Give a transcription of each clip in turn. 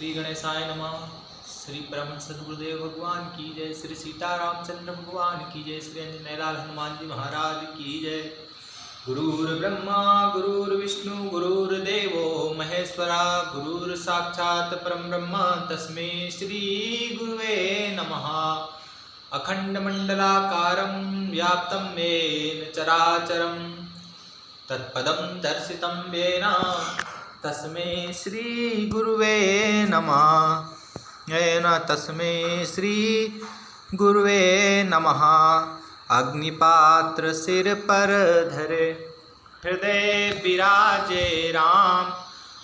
श्री गणेशाय नमः। श्री परमहंस सद्गुरुदेव भगवान की जय। श्री सीतारामचंद्र भगवान की जय। श्री अंजनेयलाल हनुमान जी महाराज की जय। गुरुर्ब्रह्मा गुरुर्विष्णु गुरुर्देवो महेश्वरा गुरुर् साक्षात् परम ब्रह्म तस्मै श्री गुरुवे नमः। अखंडमंडलाकारं व्याप्तं येन चराचरं तत्पदं दर्शितं येन तस्मै श्री गुरुवे नमः। येन तस्मै श्री गुरुवे नमः। अग्निपात्र सिर पर धरे हृदय विराजे राम,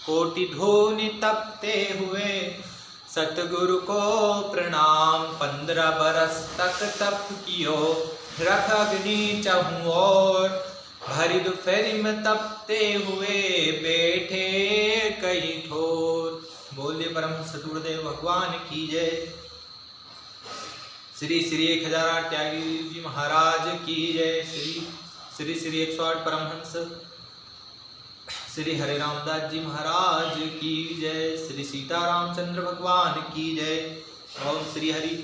कोटि धूनि तपते हुए सतगुरु को प्रणाम। 15 बरस तक तप कियो रख अग्नि चहु और, भरी दोपहरी में तपते हुए बैठे कई ठोर। बोलिए परमहंस सद्गुरुदेव भगवान की जय। श्री श्री 1008 त्यागी जी महाराज की जय। श्री श्री 108 परमहंस श्री हरे रामदास जी महाराज की जय। श्री सीतारामचंद्र भगवान की जय। ओम श्री हरि।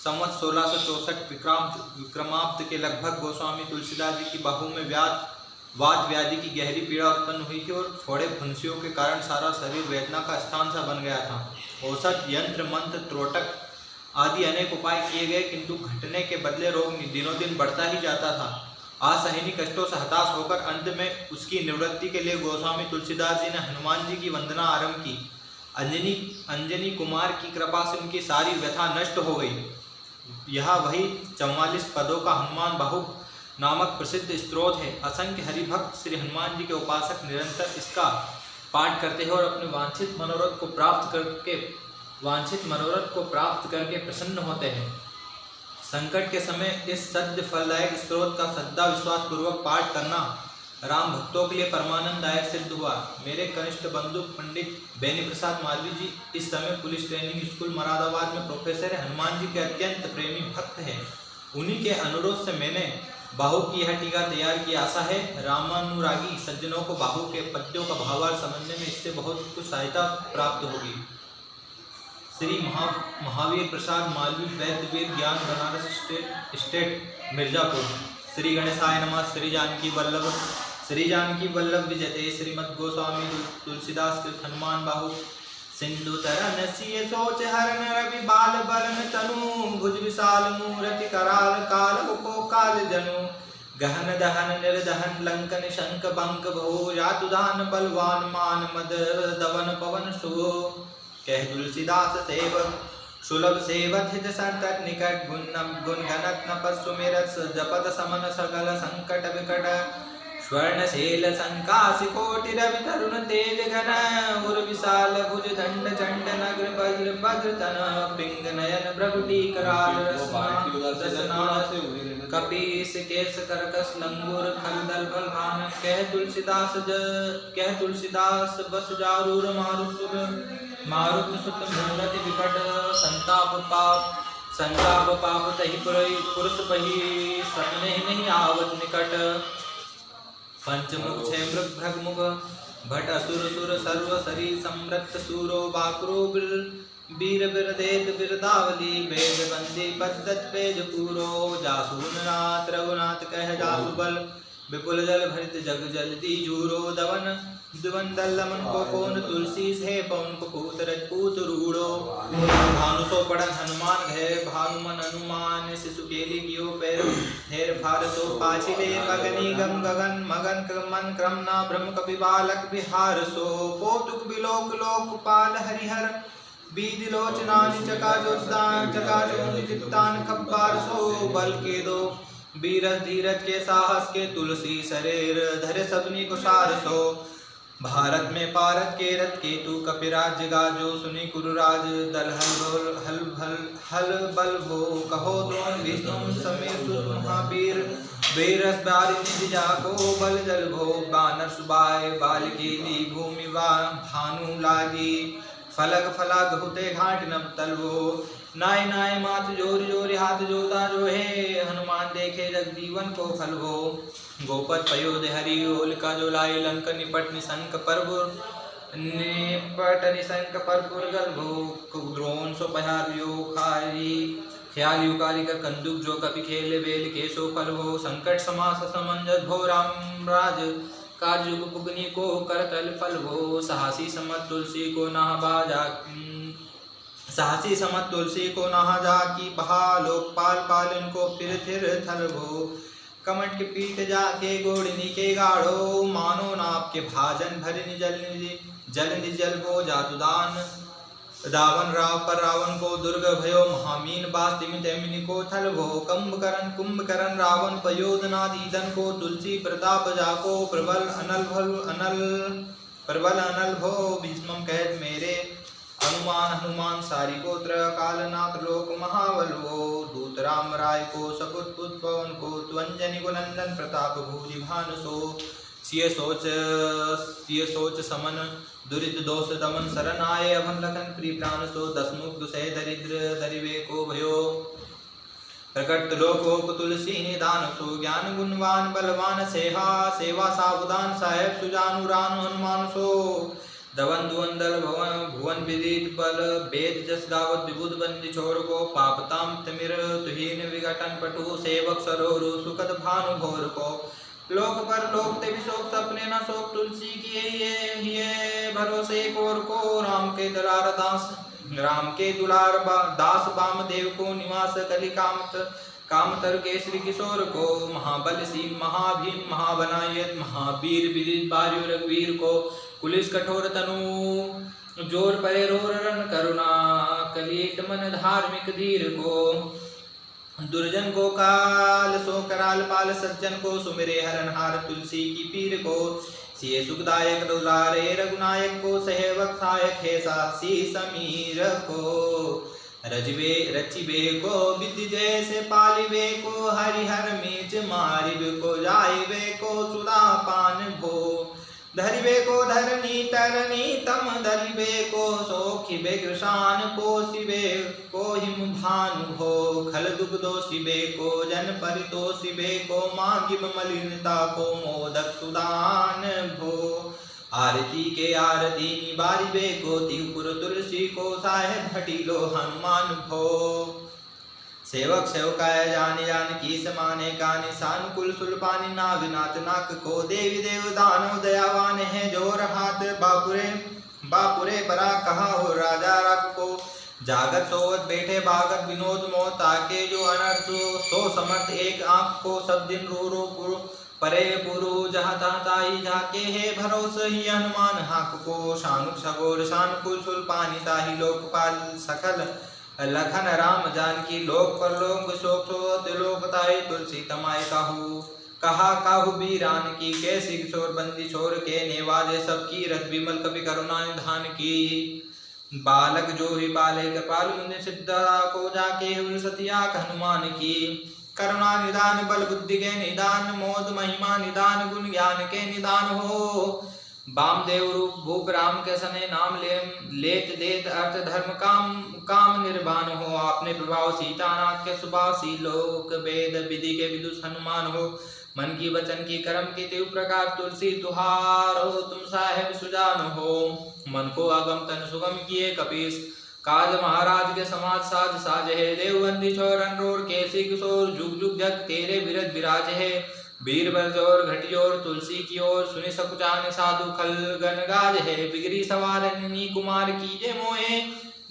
संवत 1664 विक्रमाब्द के लगभग गोस्वामी तुलसीदास जी की बाहू में वात व्याधि की गहरी पीड़ा उत्पन्न हुई थी और फोड़े फुंसियों के कारण सारा शरीर वेदना का स्थान सा बन गया था। औषध यंत्र मंत्र त्रोटक आदि अनेक उपाय किए गए, किंतु घटने के बदले रोग दिनों दिन बढ़ता ही जाता था। असहनीय कष्टों से हताश होकर अंत में उसकी निवृत्ति के लिए गोस्वामी तुलसीदास जी ने हनुमान जी की वंदना आरंभ की। अंजनी कुमार की कृपा से उनकी सारी व्यथा नष्ट हो गई। यह वही 44 पदों का हनुमान बाहु नामक प्रसिद्ध स्त्रोत है। असंख्य हरिभक्त श्री हनुमान जी के उपासक निरंतर इसका पाठ करते हैं और अपने वांछित मनोरथ को प्राप्त करके प्रसन्न होते हैं। संकट के समय इस सद्य फलदायक स्त्रोत का सद्दा विश्वास पूर्वक पाठ करना राम भक्तों के लिए परमानंददायक सिद्ध हुआ। मेरे कनिष्ठ बंधु पंडित बेनी प्रसाद मालवी जी इस समय पुलिस ट्रेनिंग स्कूल मुरादाबाद में प्रोफेसर है। हनुमान जी के अत्यंत प्रेमी भक्त हैं। उन्हीं के अनुरोध से मैंने बाहु की यह टीका तैयार की। आशा है रामानुरागी सज्जनों को बाहु के पद्यों का भावार्थ समझने में इससे बहुत कुछ सहायता प्राप्त होगी। श्री महावीर प्रसाद मालवी वैद्यवीर ज्ञान बनारस स्टेट मिर्जापुर। श्री गणेशाय नमः। श्री जानकी वल्लभ विजयते श्रीमद गोस्वामी तुलसीदास कृत हनुमान बाहु। सिंधु तरन सिय सोच हरन रवि बाल बरन तनु, भुज विशाल मूरति कराल काल को काल जनु। गहन दहन निर्दहन लंकन शंख बंक भो, जातुदान बलवान मान मद दवन पवन शो। कह तुलसीदास सेवक सुलभ सेवत हित संकट निकट, गुण गणत नपत सुमिरत जपत समन सकल संकट विकट। स्वर्णशील संकासि कोटि रवि तरुण तेज घन, उर विशाल भुज दंड चंड नग्र वज्र तन। पिंग नयन भ्रगुटी कराल रसना, कपीस केस करकस लंगूर खलदल बलवान। कह तुलसीदास बस जारूर मारुत सुत मूरति विकट। संताप पाप तहि पुरुष पही, सपने नहीं आवत निकट। पंचमुख छह मृग भ्रगमुख भट असुर सुर सर्व शरीर समृत सूरो बाकुरो वीर बिरदेत बिरदावली। वेद बंदी पद्धत पेज पूरो, जासून नाथ रघुनाथ कह जासु बल। विपुल जल भरित जग जल्दी जूरो, दुवन दल्लमन को कौन तुलसी से पवन को पूत रजपूत रूढ़ो। भानुसो पढ़न हनुमान भय भानुमन अनुमान, शिशु केली कियो पैर हेर फारसो। पाछिले पगनी गम गगन मगन मन क्रमना, ब्रह्म कपि बालक बिहार सो। कौतुक बिलोक लोकपाल हरिहर, बीद लोचनानि चकाचौंध चित्तान खब्बार सो। बल के दो बीरज धीरज के साहस के, तुलसी शरीर धरे सबनी को सार सो। भारत में पारत के रथ केतु कपिराज गाजो, सुनी कुरुराज दल हल बल भो। कहो द्रोण विष्णु समीर सुत महावीर, बेरस बारि निज जाको बल जल भो। बानर सुबाय बाल केली भूमि भानु लागी, फलक फलाक होते घाट नब तलवो। नाय नाय माथ जोरी जोरी हाथ जोता जो है, हनुमान देखे जगजीवन को फल हो। गोपत पयोध हरि होलिका जो लाई, लंक निपट निशंक निपट निशंक परपुर गल्भो द्रोण सो पहारियो खारी ख्याल युकारी कर कंदुक जो कपि खेल वेल केशो फल हो संकट समास समंजस भो राम राज कार्युग पुगनी को करतल फल हो साहसी समत तुलसी को नहा बाजा साहसी समत तुलसी को नहा जा की बहा लोकपाल पालन को फिर थल भो कमट के पीठ जाके गोड़नी के गाढ़ो मानो नाप के भाजन भरनि जल निजल भो जातुदान दावन राव पर रावण को दुर्ग भयो महामीन बास्तिमित को थल भो कुंभकरण रावण पयोधनादीदन को तुलसी प्रताप जाको प्रबल अनल भो भीष्मम कहत मेरे हनुमान सारी गोत्र कालनाथ लोक महावल्वो दूत राम राय को सकुत पुत पवन को त्वंजनि को नंदन प्रताप भूरि भानुसो सिय सोच समन दुरित दोष दमन शरण आए अभन लखन प्रिय प्राण सो दसमुख दुसह दरिद्र दरिवे को भयो प्रकट लोकोप तुलसी निदान सो ज्ञान गुणवान बलवान सेवा सावधान साहेब सुजानु रानु हनुमान सो दवन दुवंदल भुवन विदित बल वेद जस गावत विबुध बंदी छोर को पापताम तिमिर तुहीन विघटन पटु सेवक सरोरु सुखद भानु भोर को लोक पर लोक ते विशोक सपने न शोक तुलसी की ये भरोसे कोर को राम के दुलार दास बामदेव को निवास कलि कामतर केसरी किशोर को महाबल सिंह महाभीम महाबनायत महावीर विदित बार्यो रघुवीर को पुलिस कठोर तनु जोर परे रोर रण करुणा कलित मन धार्मिक धीर को दुर्जन को काल सो कराल पाल सज्जन को सुमिरे हरनहार तुलसी की पीर को सिए सुखदायक दुलारे रघुनायक को सहवक सहायक है सासी समीर को रचिबे को विधि जैसे पालिबे को हरिहर मीच मारिबे को जाइबे को सुधा पान भो धरिबे को धरनी तरनी तम दलिबे को सोखिबे कृषान पोसिबे को हिम भानु भो खल दुख दोषिबे को जन परितोषिबे को मांगिब मलिनता को मोदक सुदान भो आरती के आरती निबारिबे को तिपुर तुलसी को साहेब हटीलो हनुमान भो सेवक सेवकाय जान की समाने का निशान कुल सुलपानी नाग नाथ नाक को देवी देव दानव दयावान है जोर हाथ बापुरे बरा कहा हो राजा रख को जागत सोवत बैठे भागत विनोद मोह ताके जो अनर्थ सो समर्थ एक आंख को सब दिन रो पुरु परे पुरु जहाँ तहाँ ताही जाके है भरोस ही हनुमान हाक को शानुक सगोर शानुकुल सुलपानी ताही लोकपाल सकल लखन राम जानकी लोक पर लोक शोक लोक ताई तुलसी तमाय काहू बीरान की कैसी किशोर बंदी छोर के नेवाजे सबकी रथ विमल कवि करुणा निधान की बालक जो ही पाले कृपालु मुनि सिद्धा को जाके हुई सतिया हनुमान की करुणा निदान बल बुद्धि के निदान मोद महिमा निदान गुण ज्ञान के निदान हो वामदेव रूप भूप राम के सने नाम लेत देत अर्थ धर्म काम निर्वाण हो आपने प्रभाव सीतानाथ के सुभाषी लोक वेद विधि के विदुष हनुमान हो मन की वचन की कर्म की तिव प्रकार तुलसी तुहार हो तुम साहेब सुजान हो मन को अगम तन सुगम किए कपीस काज महाराज के समाज साज साज है देवबंदी छोर अनरोर कैसी किशोर जुग जुग जग तेरे बिरद विराज है वीर बरजोर घटियोर तुलसी की ओर सुनि सकुचान साधु खल गन गाज है बिगड़ी सवार कुमार कीजे मोहे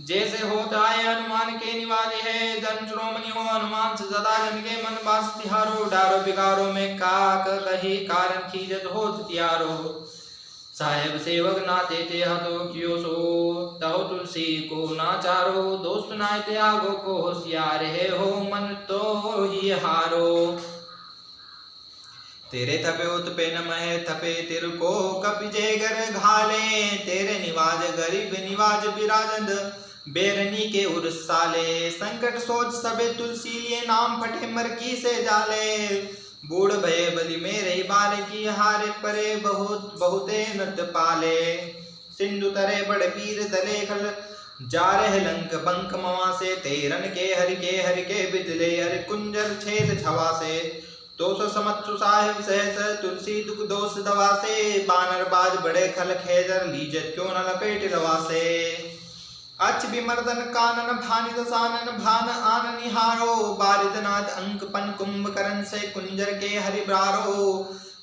जैसे होता है हनुमान के निवाज है जन श्रोमणि हो हनुमान से सदा जन के मन बास तिहारो डारो बिगारो में काक कही कारण खीजत हो तियारो साहेब सेवक नाते ते हतो कियो सो तहो तुलसी को नाचारो दोस्त नाय त्यागो को होशियार है हो मन तो ही हारो तेरे थपे उत्पे नमः थपे तिर को कपि जेगर घाले तेरे निवाज गरीब निवाज बिराजंद बेरनी के उर्साले संकट सोच सबे तुलसी लिए नाम फटे मरकी से जाले बूढ़ भये बलि मेरे बाल की हारे परे बहुत बहुते नृत पाले सिंधु तरे बड़ पीर दले खल जा रहे लंक बंक मवा से तेरन के हरि के बिदले हरि कुंजल छेद छवा से तो सो समत्सु साहिब सहस तुलसी दुख दोष दवा से बानर बाज बड़े खल खेजर लीजत क्यों न लपेट लवा से अच विमर्दन कानन भानि दसानन भान आन निहारो बारिदनाथ अंक पन कुंभकर्ण से कुंजर के हरिब्रारो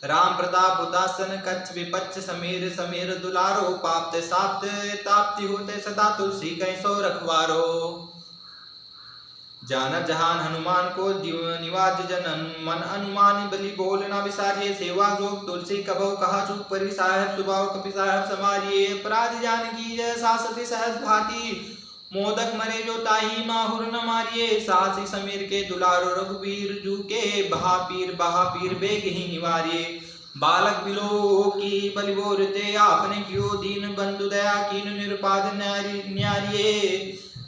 राम प्रताप उदासन कच्छ विपच्छ समीर समीर दुलारो पाप्त साप्त ताप्ति होते सदा तुलसी कैसो रखवारो जानत जहान हनुमान को निवाज जन मन अनुमान बलि बोल न विसारिये सेवा जोग तुलसी कबो कहा चुप परि साहेब सुभाव कपि साहेब समारिये अपराध जान की सासति सहज भाती मोदक मरे जो ताही माहुर न मारिये सासी समीर के दुलारो रघुवीर जू के बहापीर बेग ही निवारिये बालक बिलो की बलिबोरते आपने क्यों दीन बंधु दया कीन निरुपाद न्यारिये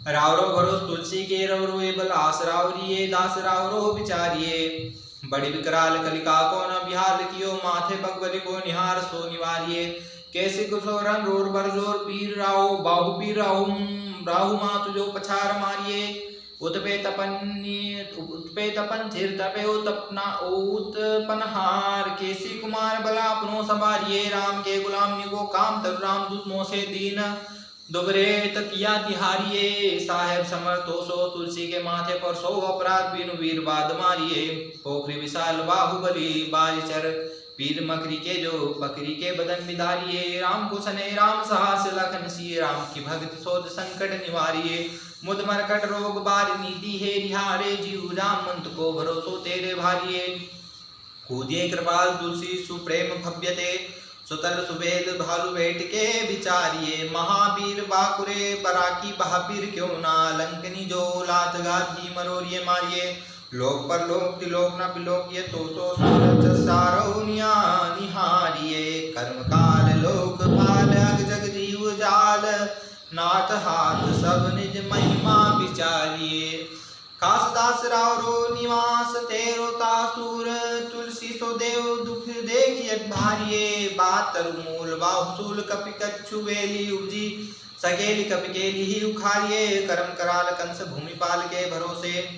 रावरो भरोस तुलसी के रवरो बल आस रावरिये दास रावरो विचारिये बड़ी विकराल कलिका को न बिहार कियो माथे भगवती को निहार सो निवारिये कैसे कुसोरन रोर बरजोर पीर राव बाहु पीर राहु मातु जो पछार मारिये उत्पे तपन थिर तपे उत्पना उत्पनहार केसी कुमार बला अपनो संभारिये राम के गुलाम निगो काम तब राम दूत मोसे दीन दुबरे तकिया तिहारिये साहेब समर्थो सो तुलसी के माथे पर सो अपराध बिनु वीर बाद मारिये पोखरी विशाल बाहुबली बारिचर पीर मकरी के जो बकरी के बदन बिदारिये राम को सने राम साहस लखन सी राम की भक्त सोध संकट निवारिये मुद मरकट रोग बारिनी दी है रिहारे जीव राम मंत को भरोसो तेरे भारिये कूदिये कृपाल तुलसी सुप्रेम भव्यते सुतल सुबेद भालू बैठ के विचारिये महावीर बाकुरे बराकी बहापीर क्यों ना लंकनी जो लात गाधी मरोरिये मारिये लोक पर लोक तिलोक न बिलोक ये तो सूरज सारो निहारिये कर्म काल लोक पाल अग जग जीव जाल नाथ हाथ सब निज महिमा विचारिये कासदास रावरो निवास तेरो तासुर तुलसी सो देव दुख देखिए भारिये बात तरु मूल बाहुसूल कपि कच्छु वेली उपजी सकेली कपि केली ही उखारिये कर्म कराल कंस भूमिपाल के भरोसे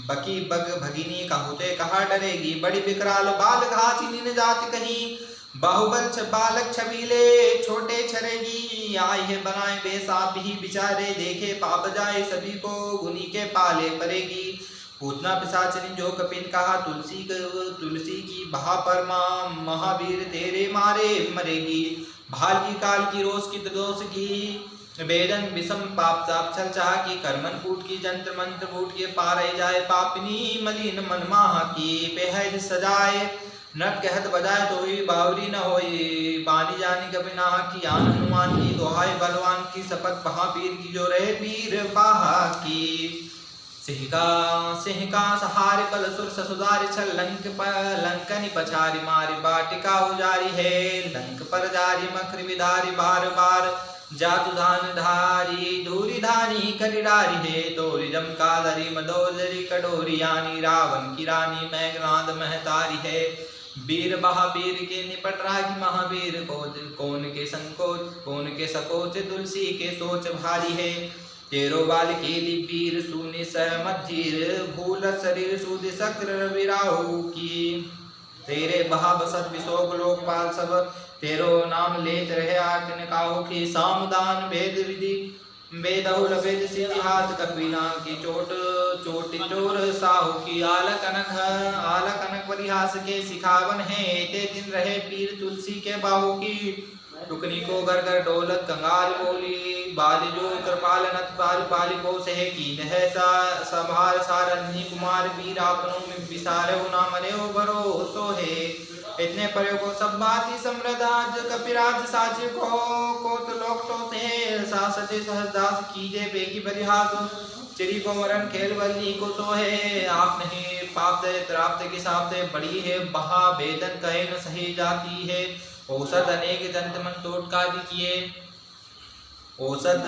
बकी बग भगिनी कहते कहा डरेगी बड़ी विकराल बाल घाची निन जाति कहीं बाहुबल बालक छबीले छोटे छरेगी आए है बनाए बेसाप ही बिचारे देखे पाप जाए सभी को गुनी के पाले परेगी पूतना पिशाचनी जो कपिन कहा तुलसी की बहा परमा महावीर तेरे मारे मरेगी भाल की काल की रोज की दोष की वेदन विषम पाप ताप छल चाह की कर्मन कूट की जंत्र मंत्र फूट के पारे जाए पापनी मलिन मन माह की बेहद सजाए नट कहत बजाए तो ही बावरी न होई बानी जानी कभी ना की आन हनुमान की दोहाई बलवान की शपथ महावीर की जो रहे पीर बाहा की सिंह का सहारे बल सुर ससुदारी छल लंकनी पछारी मारी बाटिका उजारी है लंक पर जारी मखर विदारी बार बार जातु धान धारी धूरी धानी करिडारी है तोरी जमकादरी मदोदरी कटोरी यानी रावण की रानी मेघनाद महतारी है वीर महावीर के निपट रागी महावीर को कौन के संकोच कौन के सकोच तुलसी के सोच भारी है तेरो बाल के वीर सुनि समधीर भूल शरीर सुध सक्र विराहु की तेरे बहाबसत विशोक लोकपाल सब तेरो नाम लेत रहे आकन काहू की सामदान वेद विधि वेदहुल वेद सिद्धि हाथ कपिना की चोट चोर साहू की आल कनक परिहास के सिखावन है ते दिन रहे पीर तुलसी के बाहू की टुकनी को घर घर डोलत कंगाल बोली बाली जो कृपाल नत पाली को सहे कीन है संभार सारन्ही कुमार वीर आपनों में विसारे हो ना मरे हो भरोसो है इतने प्रयोग सब बाती समृद्ध कपिराज साचे को तो लोग तो थे सासते सहजदास कीजे बेगी बलिहास चिरी को मरण खेल बल्ली को तो है आप नहीं पापते त्राप्ते के सापते बड़ी है बहा वेदन कहे न सही जाती है औसत अनेक जंत मन तोटकादि किए औसत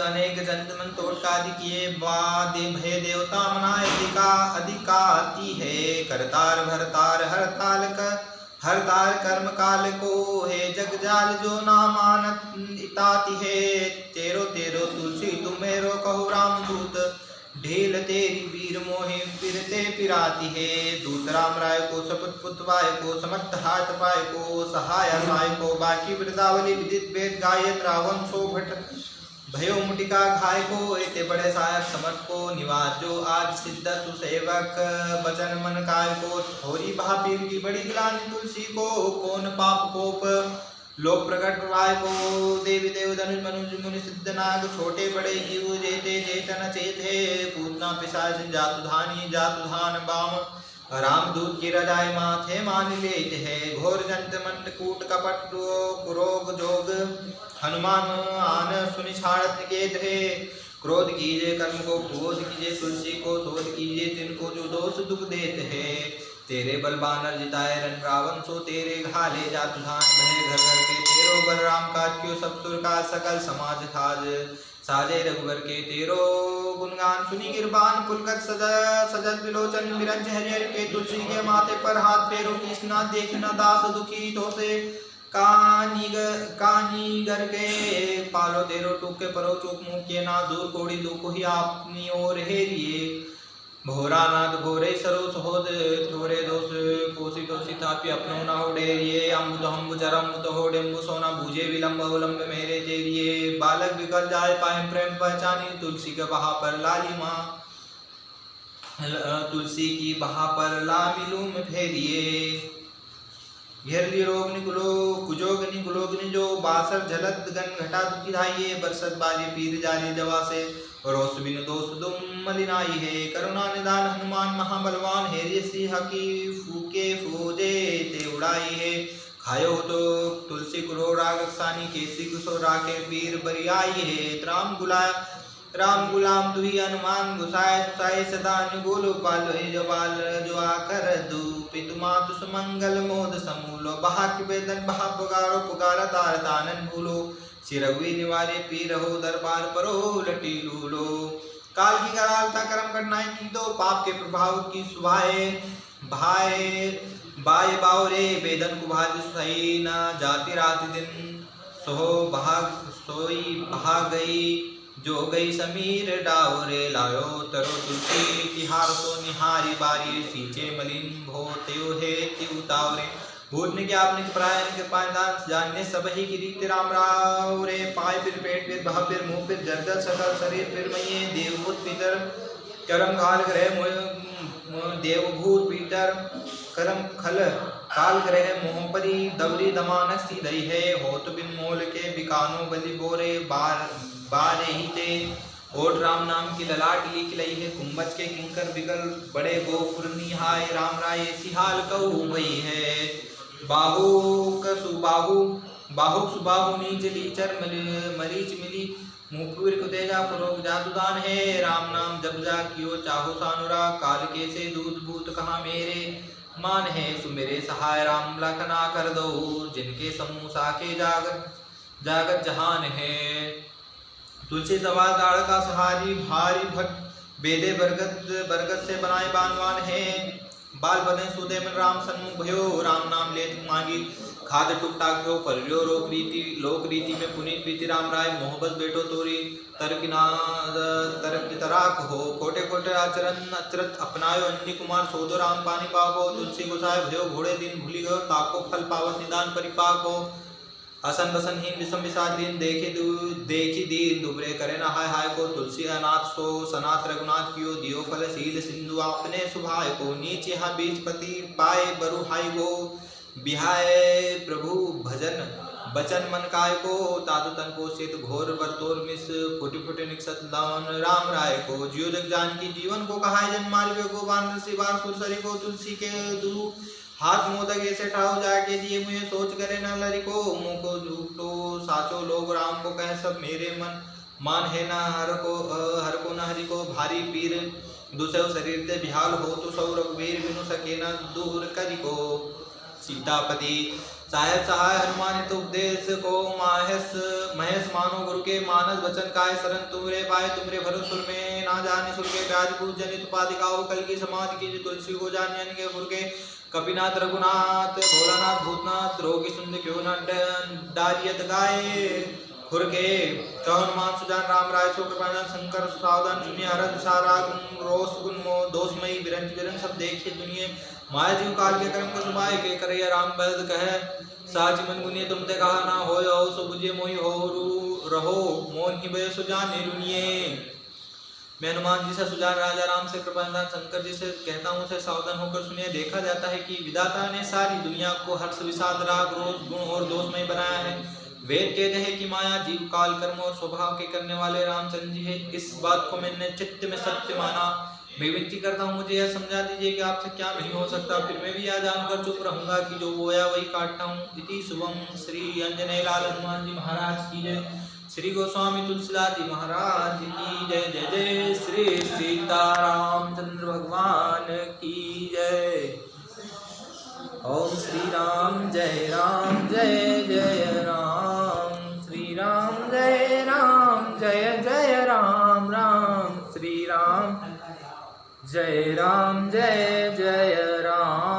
अनेक जंत मन तोटकादि किए बाद भय देवता मनाए अधिकाती है करतार भरतार हरतार कर्म काल को है जग जाल जो ना मानत इताति है तेरो तुलसी तुमेरो कहो राम दूत ढेल तेरी वीर मोहे फिरते पिराती है। दूत राम राय को सपुत पुतवाय को समर्थ हाथ पाय को सहाय साय को बाकी वृंदावली विदित वेद गायत रावण सो भट भयो मुटिका घाय को एते बड़े सायक समर्थ को निवास जो आज सिद्ध सुसेवक बचन मन काय को थोरी भापीर की बड़ी गिलानी तुलसी को कौन पाप कोप लोक प्रकट प्रवाय को देवी देव धनुष मनुज मुनि सिद्ध नाग छोटे बड़े जीव जेते चेतन चेते पूतना पिशाच जातुधानी जातुधान बाम रामदूत की रजाय माथे मान लेते है घोर जंत मंड कूट कपट रोग जोग हनुमान आन सुनि छाड़त निकेत है। क्रोध कीजिए कर्म को क्रोध कीजिए तुलसी को शोध कीजिए तिनको जो दोष दुख देते है। तेरे बल बानर जिताए रन रावण सो तेरे घाले जातुधान भय घर घर के तेरो बल राम काज क्यों सब सुर का सकल समाज खाज साजे रघुवर के तेरो गुणगान सुनी गिरबान पुलकत सजल विलोचन विरंज हरिहर के तुलसी के माथे पर हाथ फेरो कृष्णा देखना दास दुखी तो से कानी गर के पालो तेरो टूके परो चूक मुँह के ना दूर कोड़ी दुख ही आपनी ओर हेरिए भोरा नाद भोरे सरो सहोद थोरे दोष कोसी तोसी तापी अपनो ना होडे ये अम्बुत हम्बु चरम्बुत होडे अम्बु सोना बूझे विलंब विलंब मेरे तेरिए बालक विकल जाए पाए प्रेम पहचानी तुलसी के बहा पर लाली माँ तुलसी की बहा पर ला मिलूम फेरिए घेरली रोग निकुलो कुजोग निकुलोग्नि जो बासर झलत गन घटा दुखी धाइये बरसत बाजे पीर जाले जवा से रोस बिन दोष दुम मलिनाई है करुणा निदान हनुमान महाबलवान है सिंह की फूके फूजे ते उड़ाई है खायो तो तुलसी कुरो रागसानी केसी कुसो राके पीर बरियाई है राम गुलाम तुही हनुमान गुसाए सुसाए सदा अनुगुल पालो जो बाल जो आकर दू पितु मातु सुमंगल मोद समूलो बहा कि वेदन बहा पुकारो पुकारा तार तानन भूलो सिरवी निवारे पीर हो दरबार परो लटी लूलो काल की करालता कर्म कठिनाई की दो पाप के प्रभाव की सुभाए भाई बाय बावरे वेदन कुभाज सही न जाति रात दिन सोहो भाग सोई भाग गई जो गई समीर डावरे लायो तरो तुलसी तिहार सो निहारी बारी सींचे मलिन भो त्यो हे उतावरे भूतने के आपने प्रायण के पायदान जानने सब ही की रीति राम राव रे पाय फिर पेट फिर भाव फिर मुंह फिर जर्जर सकल शरीर फिर मये देवभूत पितर करम काल ग्रह देवभूत पितर करम खल काल ग्रह मोहपरी दवरी दमानस सी दई है होत बिन मोल के बिकानो बलि बोरे बारे ही ते ओट राम नाम की ललाट लिख लई है कुंभज के किंकर बिगल बड़े गोपुर निहाय राम राय सिहाल कहू वही है बाहु कसुबाहु बाहु सुबाहु नीच लीचर मरीच मिली मुखपुर को तेजा पुरोग जादुदान है राम नाम जब जा कियो चाहो सानुरा काल के से दूध भूत कहाँ मेरे मान है सुमेरे सहाय राम लखना कर दो जिनके समूह साके जागत जहान है तुलसी सवार दाड़ का सहारी भारी भक्त बेदे बरगद से बनाए बानवान है बाल बने सुदे में राम सन्मुख भयो राम नाम ले मांगी खाद टुकटा क्यों परियो लोक रीति में पुनीत प्रीति राम राय मोहब्बत बेटो तोरी तरक तराक हो खोटे खोटे आचरण अचरत अपनायो अन्य कुमार सोदो राम पानी पाको तुलसी गोसाय भयो घोड़े दिन भूली गयो ताको फल पावत निदान परिपाको असन बसनहीन विषम विषादीन देखी दीन दुबरे करे न हाय हाय को तुलसी अनाथ सो सनाथ रघुनाथ कियो दियो फल शील सिंधु आपने सुभाय को नीच यहाँ बीज पति पाए बरु हाय गो बिहाय प्रभु भजन बचन मन काय को तातु तन पोषित घोर बरतोर मिस फुटी फुटी निकसत लावन राम राय को जियो जग जान की जीवन को कहा जन मालवे को बांध सिवार सुरसरी को तुलसी के दू हाथ मोदक ऐसे ठाव जाके दिए मुझे सोच करे न लरी को मुँह को झूठो साचो लोग राम को कह सब मेरे मन मान है ना हर को न हरि को भारी पीर दुसव शरीर ते बिहाल हो तो सौ रघुवीर बिनु सके न दूर करी को सीतापति साहेब सहाय हनुमान तो उपदेश को महेश मानो गुरु के मानस वचन काय शरण तुमरे पाए तुमरे भरोसुर में ना जाने सुर के ब्याज पूज जनित उपाधिकाओ कल की समाधि की तुलसी को जान के गुरु के कपिनाथ रघुनाथ भोलानाथ भूतनाथ रोगी सुंद क्यों न डारियत गाये खुर के हनुमान सुजान राम राय सो कृपानाथ शंकर सावधान सुनिए हरद सारा गुण रोस गुण मो दोषमयी बिरंज बिरंज सब देखिए दुनिये माया जीव काल के कर्म को सुमाए के करैया राम बलद कहे साच मन गुनिए तुम ते कहा ना हो सो बुझे मोहि हो रहो मोन ही बय सुजान रुनिए। मैं हनुमान जी से सुजान राजा राम से कृपानाथ शंकर जी से कहता हूँ उसे सावधान होकर सुनिए। देखा जाता है कि विधाता ने सारी दुनिया को हर्ष विषाद राग रोष गुण और दोषमय बनाया है। वेद कहते हैं कि माया जीव काल कर्म और स्वभाव के करने वाले रामचंद्र जी है। इस बात को मैंने चित्त में सत्य माना। मैं विनती करता हूँ मुझे यह समझा दीजिए कि आपसे क्या नहीं हो सकता। फिर मैं भी यह जानकर चुप रहूंगा कि जो बोया वही काटता हूँ। इति शुभम श्री अंजनेय लाल हनुमान जी महाराज की जय। श्री गोस्वामी तुलसीदास जी महाराज की जय। जय जय श्री सीतारामचंद्र भगवान की जय। ओम श्री राम जय जय राम श्री राम जय जय राम राम श्री राम जय जय